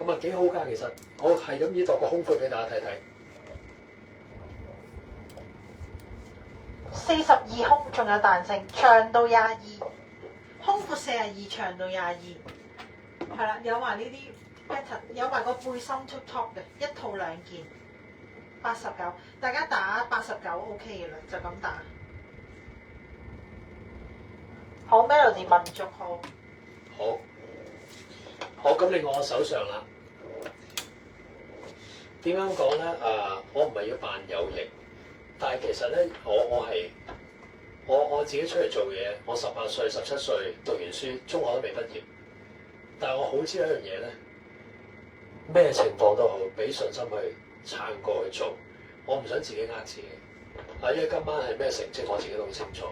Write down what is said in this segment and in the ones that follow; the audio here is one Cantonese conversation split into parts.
咁啊幾好㗎，其實我係咁依度個胸闊俾大家睇睇。42胸仲有彈性，長度22，胸闊42，長度22，係啦，有埋呢啲 pattern，有埋個背心 to top 嘅，一套兩件，89，大家打89 OK 嘅啦，就咁打。好 Melody 民族號，好，咁另外我手上啦，點樣講咧？我唔係要扮有型，但係其實咧，我自己出嚟做嘢，我18歲、17歲讀完書，中學都未畢業，但係我好知道一樣嘢咧，咩情況都好，俾信心去撐過去做，我唔想自己呃自己，因為今晚係咩成績我自己都好清楚。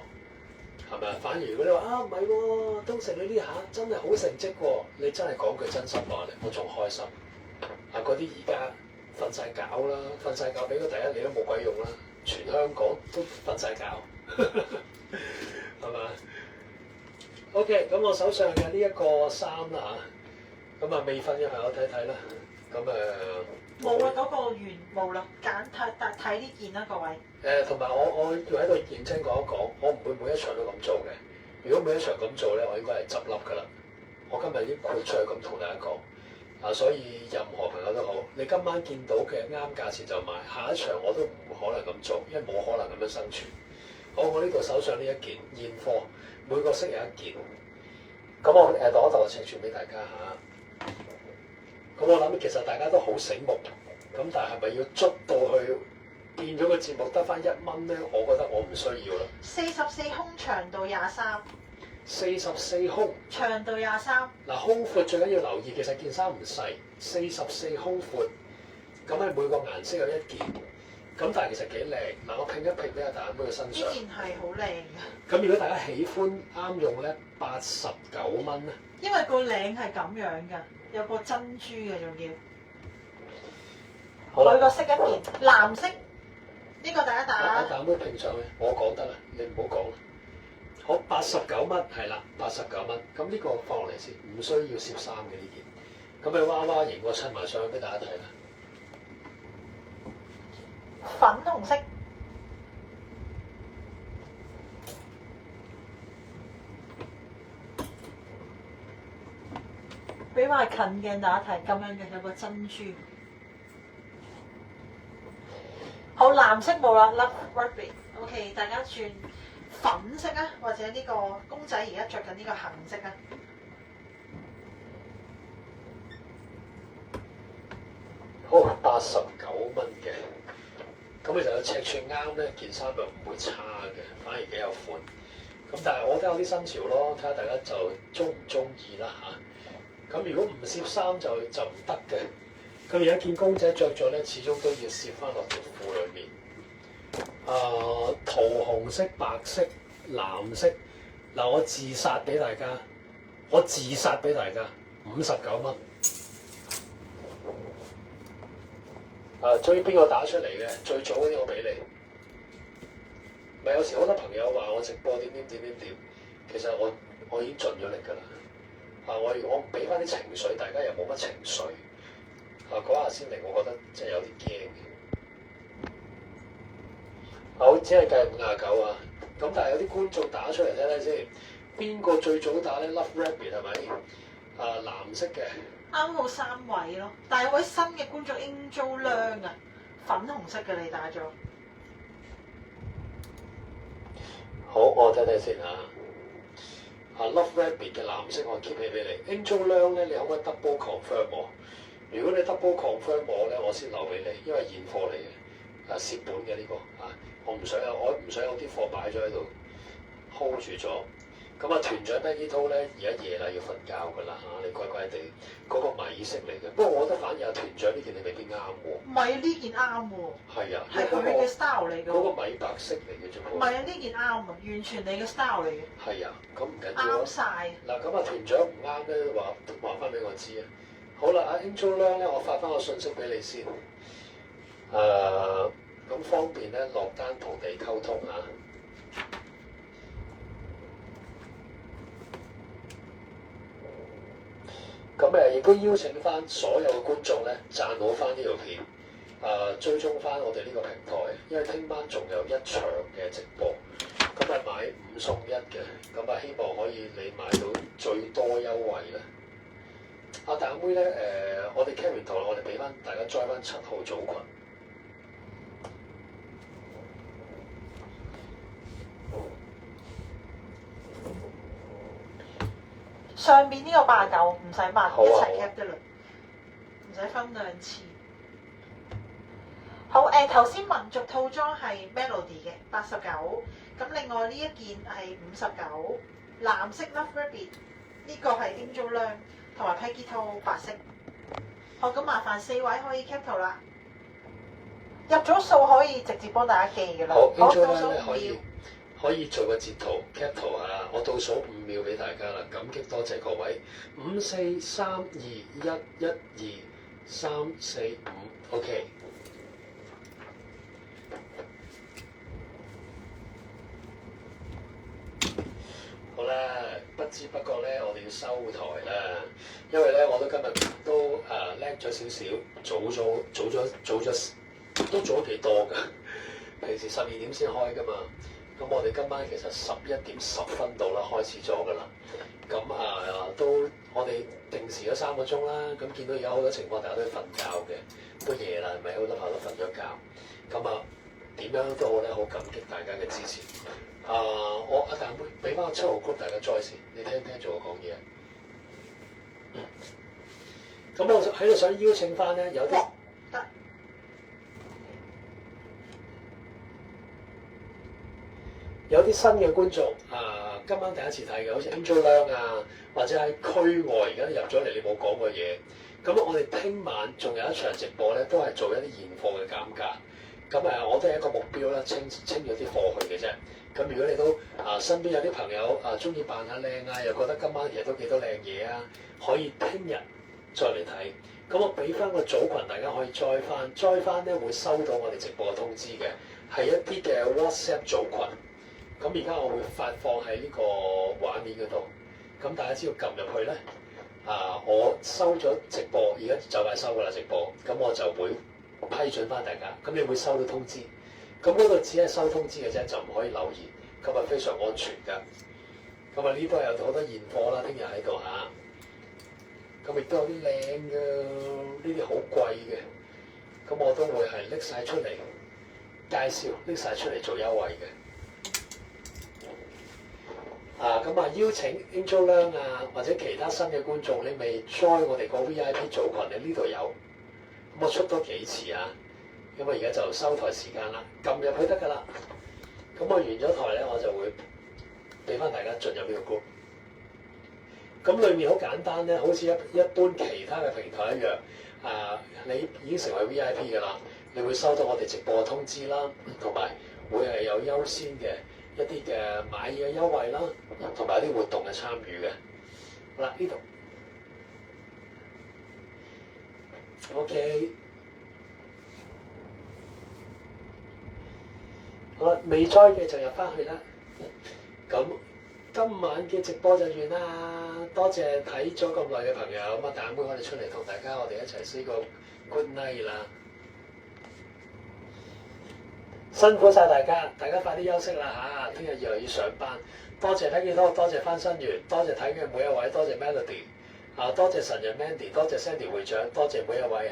係咪啊？反而如果你話唔係喎，東成你呢下真係好成績喎，你真係講句真心話咧，我仲開心。嗰啲而家瞓晒覺啦，瞓晒覺俾個第一你都冇鬼用啦，全香港都瞓晒覺，係嘛？OK，咁我手上嘅呢一個衫啦嚇，咁未瞓嘅朋友睇睇啦，咁冇啦，嗰個完冇啦，揀睇呢件啦，各位。同埋我要喺度認真講一講，我唔會每一場都咁做嘅。如果每一場咁做咧，我應該係執笠㗎啦。我今日已經豁出去咁同大家講，所以任何朋友都好，你今晚見到嘅啱價錢就買，下一場我都唔可能咁做，因為冇可能咁樣生存。好，我呢度手上呢一件現貨，每個色有一件。咁我度一度尺寸俾大家嚇。咁我諗其實大家都好醒目，咁但係咪要捉到去？變咗個節目得翻1蚊咧，我覺得我唔需要啦。44胸長度23。44胸。長度23。嗱，胸闊最緊要留意，其實件衫唔細，44胸闊，咁係每個顏色有一件，咁但係其實幾靚。嗱，我拼一拼俾阿大眼妹嘅身上。呢件係好靚嘅。咁如果大家喜歡啱用咧，89蚊咧。因為個領係咁樣㗎，有個珍珠嘅仲要。每個色一件，藍色。呢個大家打。阿大妹拼上去，我講得啦，你唔好講啦。好，89蚊，係啦，89蚊。咁呢個放落嚟先，唔需要攝衫嘅呢件。咁你娃娃型我襯埋上去俾大家睇啦。粉紅色。俾埋近鏡大家睇，咁樣嘅有個珍珠。好，藍色冇啦 ，Love Rugby。OK， 大家轉粉色啊，或者呢個公仔而家着緊呢個杏色啊。好，89蚊嘅。咁其實個尺寸啱咧，件衫又唔會差嘅，反而幾有款。咁但係我都有啲新潮咯，睇下大家就中唔中意啦嚇。咁如果唔攝衫就唔得嘅。咁而家見公仔着咗咧，始終都要攝翻落條褲裏面。桃紅色、白色、藍色，嗱我自殺俾大家59蚊。追邊個打出嚟嘅？最早嗰啲我俾你。咪有時好多朋友話我直播點，其實我已經盡咗力㗎啦。我唔俾翻啲情緒，大家又冇乜情緒。嗰下先令我覺得真係有啲驚嘅。好，只係計59啊。咁但係有啲觀眾打出嚟睇睇先，邊個最早打咧 ？Love Rabbit 係咪？藍色嘅。啱好3位咯，但係有位新嘅觀眾 Angel 亮啊，粉紅色嘅你打咗。好，我睇睇先嚇。Love Rabbit 嘅藍色我 keep 起俾你。Angel 亮咧，你可唔可以 double confirm 我？如果你 double confirm 我咧，我先留俾你，因為現貨嚟嘅，蝕本嘅呢個我唔想有啲貨擺咗喺度 hold 住咗。咁團長 Maggie To 咧，而家夜啦，要瞓覺㗎啦你乖乖地。嗰個米色嚟嘅，不過我覺得反而團長呢件你未必啱喎。唔係啊，呢件啱喎。係啊，係佢嘅 style 嚟㗎。嗰個米白色嚟嘅啫喎。唔係啊，呢件啱啊，完全你嘅 style 嚟嘅。係啊，咁唔緊要。啱晒。嗱，咁團長唔啱咧，話翻俾我知啊。好啦，Angel 咧，我發翻個信息俾你先。咁方便咧落單同你溝通啊。咁咁亦都邀請翻所有嘅觀眾咧讚好翻呢條片，追蹤翻我哋呢個平台，因為聽晚仲有一場嘅直播，咁買5送1嘅，咁希望可以你買到最多優惠啦。大妹咧我哋 Kevin 圖我哋俾翻大家 join 翻7號組群。上邊呢個89唔使抹，好啊一齊 cap 得啦，唔使分2次。好頭先民族套裝係 Melody 嘅89，咁另外呢一件係59，藍色 Love Rabbit 呢個係 Angel Lang 同埋 Peggy 套白色。好，咁麻煩4位可以 cap 圖啦，入咗數可以直接幫大家記㗎啦。好倒，Angel 數咧5秒。可以做個截圖 cap 圖啊！我倒數5秒俾大家啦，感激多謝各位。5、4、3、2、1、1、2、3、4、5 ，OK。好啦，不知不覺咧，我哋要收台啦，因為咧我都今日都叻咗少少，早咗都做咗幾多㗎。平時12點先開㗎嘛。咁我哋今晚其實11點10分到啦，開始咗㗎啦。咁都我哋定時咗3個鐘啦。咁見到而家好多情況，大家都瞓覺嘅，都夜啦，係咪？好多朋友都瞓咗覺。咁點樣都好咧，好感激大家嘅支持。我大妹俾翻個7號 group 大家 join 先，你聽唔聽住我講嘢？咁我喺度想邀請翻咧，有啲。有啲新嘅觀眾今晚第一次睇嘅，好似 Angel Lang 或者喺區外而家都入咗嚟，你冇講過嘢。咁我哋聽晚仲有一場直播咧，都係做一啲現貨嘅減價。咁我都係一個目標啦，清咗啲貨去嘅啫。咁如果你都身邊有啲朋友中意扮下靚又覺得今晚其實都幾多靚嘢可以聽日再嚟睇。咁我俾翻個組群，大家可以載翻咧會收到我哋直播嘅通知嘅，係一啲嘅 WhatsApp 組群。咁而家我會發放喺呢個畫面嗰度，咁大家只要撳入去咧，我收咗直播，而家就快收㗎啦直播，咁我就會批准翻大家，咁你會收到通知，咁嗰度只係收通知嘅啫，就唔可以留言，咁非常安全㗎。咁呢度有好多現貨啦，聽日喺度咁亦都有啲靚嘅，呢啲好貴嘅，咁我都會係拎晒出嚟介紹，拎晒出嚟做優惠嘅。邀請 Angel Lang 或者其他新嘅觀眾，你未 join 我哋個 VIP 組群，你呢度有，咁我出多幾次因為而家就收台時間啦，撳入去得㗎啦。咁我完咗台咧，我就會俾翻大家進入呢個 group。咁裏面好簡單咧，好似一般其他嘅平台一樣，你已經成為 VIP 㗎啦，你會收到我哋直播嘅通知啦，同埋會係有優先嘅一啲嘅買嘢優惠啦，同埋一啲活動嘅參與嘅。好啦，呢度 OK。好啦，未 join 嘅就入翻去啦。咁今晚嘅直播就完啦，多謝睇咗咁耐嘅朋友。大妹我哋出嚟同大家我哋一齊 say 個 good night 啦。辛苦晒大家，大家快啲休息啦聽日又要上班。多謝睇幾多，多謝翻新源，多謝睇嘅每一位，多謝 Melody，多謝神人 Mandy， 多謝 Sandy 會長，多謝每一位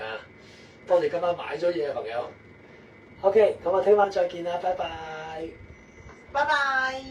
多謝今晚買咗嘢嘅朋友。OK，咁我聽晚再見啦，拜拜。拜拜。